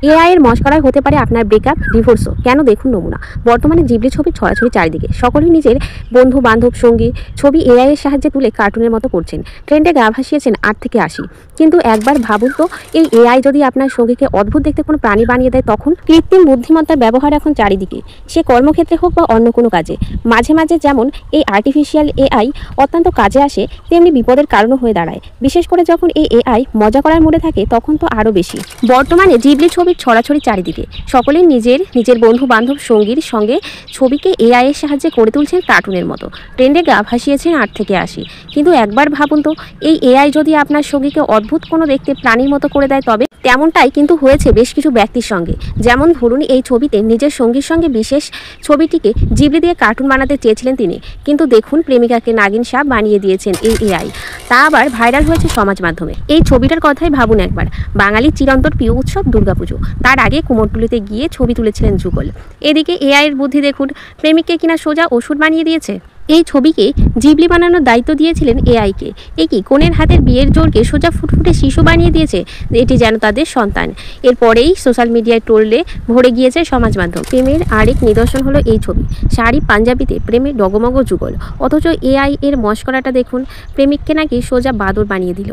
AI এর মশকরায় হতে পারে আপনার ব্রেকআপ, ডিভোর্সও। কেন দেখুন নমুনা। বর্তমানে জিবলি ছবি ছড়াছড়ি চারিদিকে। সকলেই নিজের বন্ধু বান্ধব সঙ্গী ছবি এআই এর সাহায্যে তুলে কার্টুনের মতো করছেন। ট্রেন্ডে গা ভাসিয়েছেন 8 থেকে 80। কিন্তু একবার ভাবুন তো, এই এআই যদি আপনার সঙ্গীকে অদ্ভুত দেখতে কোনো প্রাণী বানিয়ে দেয় তখন? কৃত্রিম বুদ্ধিমত্তার ব্যবহার এখন চারিদিকে, সে কর্মক্ষেত্রে হোক বা অন্য কোনো কাজে। মাঝে মাঝে যেমন এই আর্টিফিশিয়াল এআই অত্যন্ত কাজে আসে, তেমনি বিপদের কারণও হয়ে দাঁড়ায়। বিশেষ করে যখন এই এআই মজা করার মোডে থাকে তখন তো আরও বেশি। বর্তমানে জিবলি ছবির ছড়াছড়ি চারিদিকে। সকলেই নিজের বন্ধু বান্ধব সঙ্গীর সঙ্গে ছবিকে এআই এর সাহায্যে করে তুলছেন কার্টুনের মতো। ট্রেন্ডে গা ভাসিয়েছেন 8 থেকে 80। কিন্তু একবার ভাবুন তো, এই এআই যদি আপনার সঙ্গীকে অদ্ভুত কোনো দেখতে প্রাণীর মতো করে দেয় তবে? তেমনটাই কিন্তু হয়েছে বেশ কিছু ব্যক্তির সঙ্গে। যেমন ধরুন, এই ছবিতে নিজের সঙ্গীর সঙ্গে বিশেষ ছবিটিকে জিবলি দিয়ে কার্টুন বানাতে চেয়েছিলেন তিনি, কিন্তু দেখুন প্রেমিকাকে নাগিন সাপ বানিয়ে দিয়েছেন এই এআই। তা আবার ভাইরাল হয়েছে সমাজ মাধ্যমে। এই ছবিটার কথাই ভাবুন একবার। বাঙালির চিরন্তর প্রিয় উৎসব দুর্গাপুজো, তার আগে কুমোরটুলিতে গিয়ে ছবি তুলেছিলেন যুগল। এদিকে এআই এর বুদ্ধি দেখুন, প্রেমিককে কিনা সোজা ওষুধ বানিয়ে দিয়েছে। এই ছবিকে জিবলি বানানোর দায়িত্ব দিয়েছিলেন এআইকে। কি কনের হাতের বিয়ের জোরকে সোজা ফুটফুটে শিশু বানিয়ে দিয়েছে, এটি যেন তাদের সন্তান। এরপরেই সোশ্যাল মিডিয়ায় ট্রোলে ভরে গিয়েছে সমাজ মাধ্যম। প্রেমের আরেক নিদর্শন হলো এই ছবি। শাড়ি পাঞ্জাবিতে প্রেমে ডগমগ যুগল, অথচ এআই এর মশকরাটা দেখুন, প্রেমিককে নাকি সোজা বাদর বানিয়ে দিল।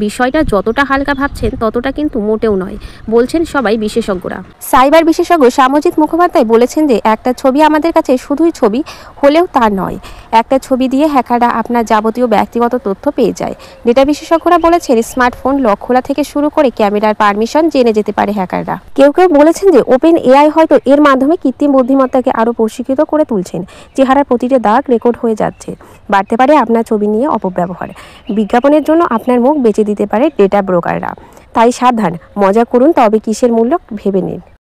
বিষয়টা যতটা হালকা ভাবছেন ততটা কিন্তু মোটেও নয়, বলছেন সবাই বিশেষজ্ঞরা। সাইবার বিশেষজ্ঞ সামজিৎ মুখোপাধ্যায় বলেছেন যে একটা ছবি আমাদের কাছে শুধুই ছবি হলেও তা নয়। একটা ছবি দিয়ে হ্যাকাররা আপনার যাবতীয় ব্যক্তিগত তথ্য পেয়ে যায়। ডেটা বিশেষজ্ঞরা বলেছেন স্মার্টফোন লক খোলা থেকে শুরু করে ক্যামেরার পারমিশন জেনে যেতে পারে হ্যাকাররা। কেউ কেউ বলেছেন যে ওপেন এআই হয়তো এর মাধ্যমে কৃত্রিম বুদ্ধিমত্তাকে আরও প্রশিক্ষিত করে তুলছেন। চেহারার প্রতিটা দাগ রেকর্ড হয়ে যাচ্ছে। বাড়তে পারে আপনার ছবি নিয়ে অপব্যবহার। বিজ্ঞাপনের জন্য আপনার মুখ বেচে দিতে পারে ডেটা ব্রোকাররা। তাই সাবধান, মজা করুন তবে কিসের মূল্য ভেবে নিন।